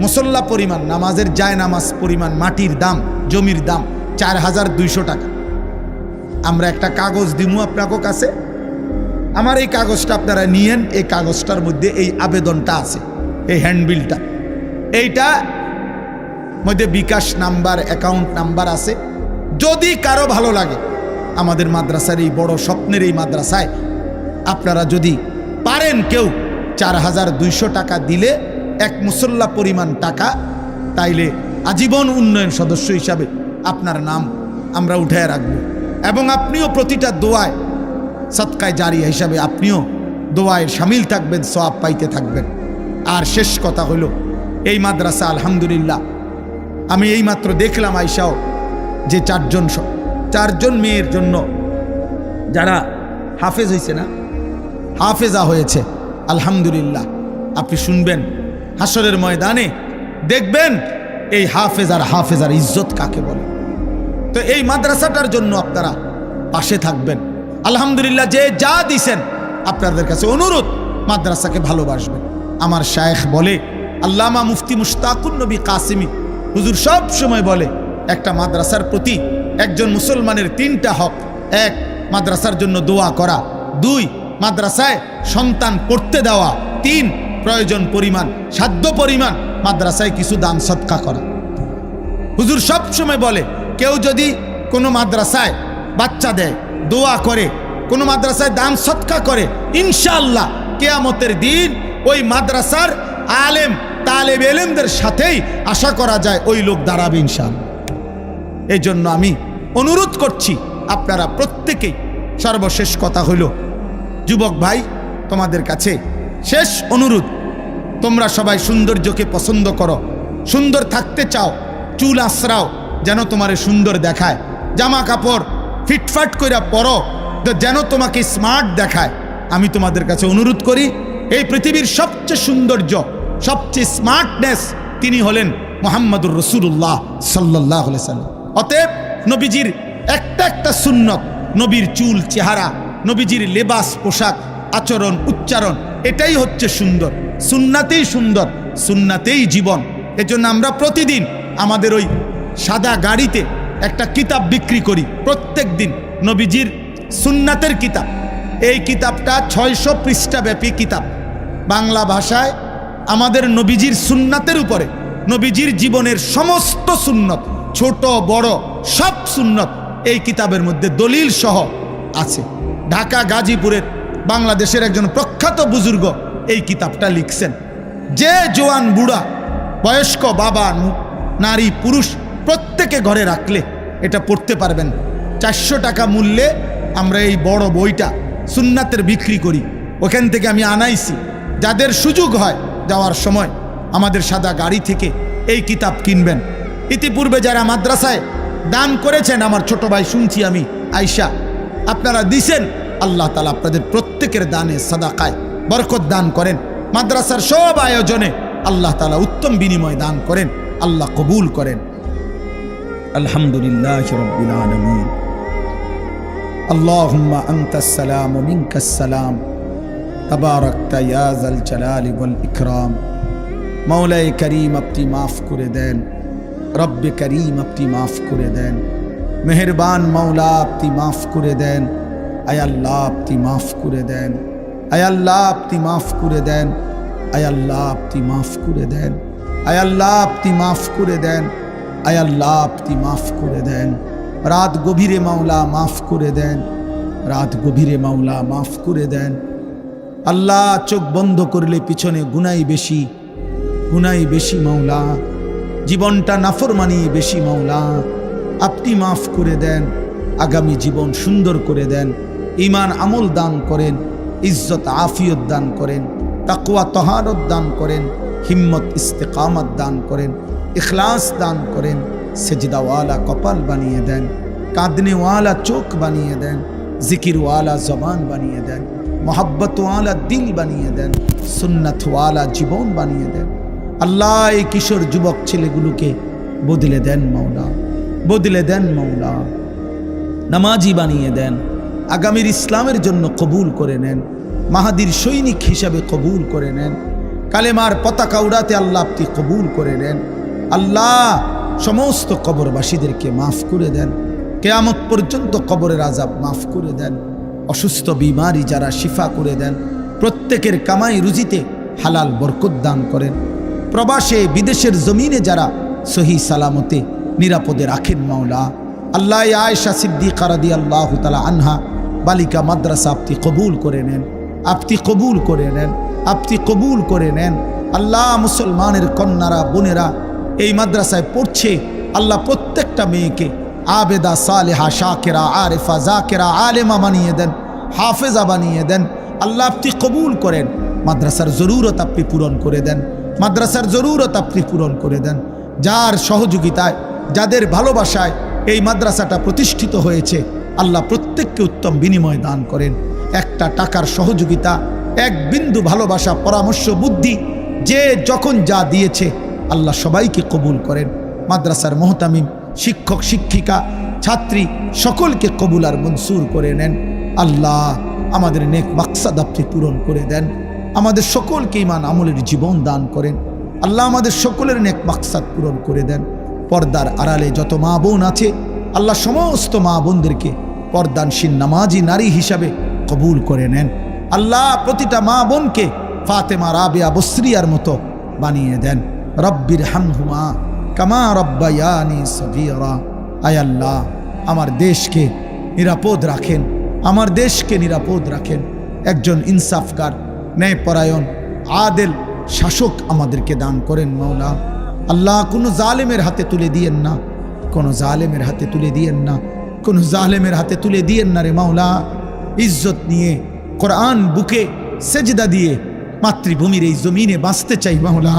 মুসল্লা পরিমাণ, নামাজের জায় নামাজ পরিমাণ মাটির দাম, জমির দাম 4200 টাকা। আমরা একটা কাগজ দিমু আপনাকে কাছে, আমার এই কাগজটা আপনারা নিয়েন। এই কাগজটার মধ্যে এই আবেদনটা আছে, এই হ্যান্ডবিলটা, এইটা মধ্যে বিকাশ নাম্বার, অ্যাকাউন্ট নাম্বার আছে। যদি কারো ভালো লাগে আমাদের মাদ্রাসার এই বড় স্বপ্নের এই মাদ্রাসায় আপনারা যদি পারেন, কেউ 4200 টাকা দিলে 1 মুসল্লা পরিমাণ টাকা, তাইলে আজীবন উন্নয়ন সদস্য হিসাবে আপনার নাম আমরা উঠায় রাখবো। এবং আপনিও প্রতিটা দোয়ায় সদকায়ে জারিয়া হিসাবে আপনিও দোয়ায় শামিল থাকবেন, সওয়াব পাইতে থাকবেন। আর শেষ কথা হলো, এই মাদ্রাসা আলহামদুলিল্লাহ আমি এইমাত্র দেখলাম আইসাও যে 4জন মেয়ের জন্য যারা হাফেজ হয়েছে না, হাফেজা হয়েছে আলহামদুলিল্লাহ। আপনি শুনবেন হাসরের ময়দানে, দেখবেন এই হাফেজার ইজ্জত কাকে বলে। তো এই মাদ্রাসাটার জন্য আপনারা পাশে থাকবেন আলহামদুলিল্লাহ। যে যা দিছেন আপনাদের কাছে অনুরোধ, মাদ্রাসাকে ভালোবাসবেন। আমার শায়েখ বলে, আল্লামা মুফতি মুশতাকুন নবী কাসিমি হুজুর সব সময় বলে, একটা মাদ্রাসার প্রতি একজন মুসলমানের 3টা হক। 1, মাদ্রাসার জন্য দোয়া করা। 2, মাদ্রাসায় সন্তান পড়তে দেওয়া। 3, প্রয়োজন পরিমাণ, সাধ্য পরিমাণ মাদ্রাসায় কিছু দান সদকা করা। হুজুর সব সময় বলে, কেউ যদি কোনো মাদ্রাসায় বাচ্চা দেয়, দোয়া করে, কোনো মাদ্রাসায় দান সদকা করে, ইনশাআল্লাহ কিয়ামতের দিন ওই মাদ্রাসার আলেম তালেব এলেমদের সাথেই আশা করা যায় ওই লোক দাঁড়াবে ইনশাআল্লাহ। এই জন্য আমি অনুরোধ করছি আপনারা প্রত্যেকেই, সর্বশেষ কথা হইল, যুবক ভাই তোমাদের কাছে শেষ অনুরোধ, তোমরা সবাই সৌন্দর্যকে পছন্দ করো, সুন্দর থাকতে চাও, চুল আঁচড়াও, যেন তোমারে সুন্দর দেখায়, জামা কাপড় ফিটফাট কইরা পরো যেন তোমাকে স্মার্ট দেখায়। আমি তোমাদের কাছে অনুরোধ করি, এই পৃথিবীর সবচেয়ে সৌন্দর্য, সবচেয়ে স্মার্টনেস তিনি হলেন মুহাম্মদুর রাসূলুল্লাহ সাল্লাল্লাহু আলাইহি সাল্লাম। অতএব নবীজির একটা একটা সুন্নত, নবীর চুল, চেহারা, নবীজির লেবাস, পোশাক, আচরণ, উচ্চারণ, এটাই হচ্ছে সুন্দর। সুন্নাতেই সুন্দর, সুন্নাতেই জীবন। এজন্য আমরা প্রতিদিন আমাদের ওই সাদা গাড়িতে একটা কিতাব বিক্রি করি, প্রত্যেক দিন নবীজির সুন্নাতের কিতাব। এই কিতাবটা 600 পৃষ্ঠা ব্যাপী কিতাব, বাংলা ভাষায় আমাদের নবীজির সুন্নাতের উপরে, নবীজির জীবনের সমস্ত সুন্নত, ছোট বড় সব সুন্নত এই কিতাবের মধ্যে দলিল সহ আছে। ঢাকা গাজীপুরের বাংলাদেশের একজন প্রখ্যাত বুজুর্গ এই কিতাবটা লিখছেন। যে জোয়ান বুড়া বয়স্ক বাবা নারী পুরুষ প্রত্যেকে ঘরে রাখলে এটা পড়তে পারবেন। 400 টাকা মূল্যে আমরা এই বড় বইটা সুন্নাতের বিক্রি করি, ওখান থেকে আমি আনাইছি। যাদের সুযোগ হয় যাওয়ার সময় আমাদের সাদা গাড়ি থেকে এই কিতাব কিনবেন। ইতিপূর্বে যারা মাদ্রাসায় দান করেছেন, আমার ছোট ভাই শুনছি আমি আয়শা, আপনারা দিছেন, আল্লাহ তাআলা আপনাদের প্রত্যেকের দানে সাদাকায় বরকত দান করেন। মাদ্রাসার সব আয়োজনে আল্লাহ তাআলা উত্তম বিনিময় দান করেন, আল্লাহ কবুল করেন। আলহামদুলিল্লাহ রাব্বিল আলামিন। আল্লাহুম্মা আনতাস সালাম ওয়া মিনকাস সালাম, তাবারাকতা ইয়া যাল জালালি ওয়াল ইকরাম। মাওলায়ে করিম আপনি মাফ করে দেন, রব্বে করিম আপনি মাফ করে দেন, মেহেরবান মাওলা আপনি মাফ করে দেন। আয় আল্লাহ আপনি মাফ করে দেন, আয় আল্লাহ আপনি মাফ করে দেন, আয় আল্লাহ আপনি মাফ করে দেন, আয় আল্লাহ আপনি মাফ করে দেন, আয় আল্লাহ আপনি মাফ করে দেন। রাত গভীরে মাওলা মাফ করে দেন, রাত গভীরে মাওলা মাফ করে দেন। আল্লাহ চোখ বন্ধ করলে পিছনে গুনাই বেশি, গুনাই বেশি মাওলা, জীবনটা নাফরমানি বেশি মাওলা, আপনি মাফ করে দেন। আগামী জীবন সুন্দর করে দেন, ঈমান আমল দান করেন, ইজ্জত আফিয়ত দান করেন, তাকওয়া তহারত দান করেন, হিম্মত ইস্তেকামত দান করেন, ইখলাস দান করেন, সেজদাওয়ালা কপাল বানিয়ে দেন, কাঁদনেওয়ালা চোখ বানিয়ে দেন, জিকিরওয়ালা জবান বানিয়ে দেন, মোহাব্বতওয়ালা দিল বানিয়ে দেন, সুন্নতওয়ালা জীবন বানিয়ে দেন। আল্লাহ এই কিশোর যুবক ছেলেগুলোকে বদলে দেন মাওলা, বদলে দেন মাওলা, নামাজি বানিয়ে দেন, আগামীর ইসলামের জন্য কবুল করে নেন, মাহাদির সৈনিক হিসাবে কবুল করে নেন, কালেমার পতাকা উড়াতে আল্লাহ আপনি কবুল করে নেন। আল্লাহ সমস্ত কবরবাসীদেরকে মাফ করে দেন, কিয়ামত পর্যন্ত কবরের আযাব মাফ করে দেন, অসুস্থ বিমারি যারা শিফা করে দেন, প্রত্যেকের কামাই রুজিতে হালাল বরকত দান করেন, প্রবাসে বিদেশের জমিনে যারা সহি সালামতে নিরাপদে রাখেন মাওলা। আল্লাহ আয়েশা সিদ্দিকা রাদিয়াল্লাহু তাআলা আনহা বালিকা মাদ্রাসা আপনি কবুল করে নেন, আপনি কবুল করে নেন, আপনি কবুল করে নেন। আল্লাহ মুসলমানের কন্যারা বোনেরা এই মাদ্রাসায় পড়ছে, আল্লাহ প্রত্যেকটা মেয়েকে আবেদা সালেহা শাকিরা আরিফা জাকিরা আলেমা বানিয়ে দেন, হাফেজা বানিয়ে দেন। আল্লাহ আপনি কবুল করেন, মাদ্রাসার জরুরত আপনি পূরণ করে দেন, মাদ্রাসার জরুরত আপনি পূরণ করে দেন। যার সহযোগিতায়, যাদের ভালোবাসায় এই মাদ্রাসাটা প্রতিষ্ঠিত হয়েছে, আল্লাহ প্রত্যেককে উত্তম বিনিময় দান করেন। একটা টাকার সহযোগিতা, এক বিন্দু ভালোবাসা, পরামর্শ, বুদ্ধি, যে যখন যা দিয়েছে আল্লাহ সবাইকে কবুল করেন। মাদ্রাসার মুহতামিম, শিক্ষক শিক্ষিকা, ছাত্রী সকলকে কবুল আর মনসুর করে নেন। আল্লাহ আমাদের নেক মাকসাদ আপনি পূরণ করে দেন, আমাদের সকলকে ঈমান আমলের জীবন দান করেন। আল্লাহ আমাদের সকলের নেক মাকসাদ পূরণ করে দেন। পর্দার আড়ালে যত মা বোন আছে, আল্লাহ সমস্ত মা বোনদেরকে পর্দানশীল নামাজি নারী হিসাবে কবুল করে নেন। আল্লাহ প্রতিটা মা বোনকে ফাতেমা রাবিয়া বসরিয়ার মতো বানিয়ে দেন। রব্বির হামহুমা কামা রব্বায়ানি সগীরা। আয় আল্লাহ আমার দেশকে নিরাপদ রাখেন, আমার দেশকে নিরাপদ রাখেন। একজন ইনসাফগার, ন্যায়পরায়ণ, আদেল শাসক আমাদেরকে দান করেন মাওলা। আল্লাহ কোনো জালেমের হাতে তুলে দিয়েন না, কোনো জালেমের হাতে তুলে দিয়েন না, কোনো জালেমের হাতে তুলে দিয়েন না রে মাওলা। ইজ্জত নিয়ে কোরআন বুকে সেজদা দিয়ে মাতৃভূমির এই জমিনে বাঁচতে চাই মাওলা।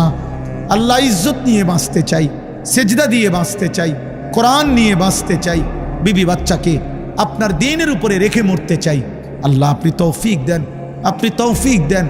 আল্লাহ ইজ্জত নিয়ে বাঁচতে চাই, সেজদা দিয়ে বাঁচতে চাই, কোরআন নিয়ে বাঁচতে চাই, বিবি বাচ্চাকে আপনার দ্বীনের উপরে রেখে মরতে চাই। আল্লাহ আপনি তৌফিক দেন, আপনি তৌফিক দেন।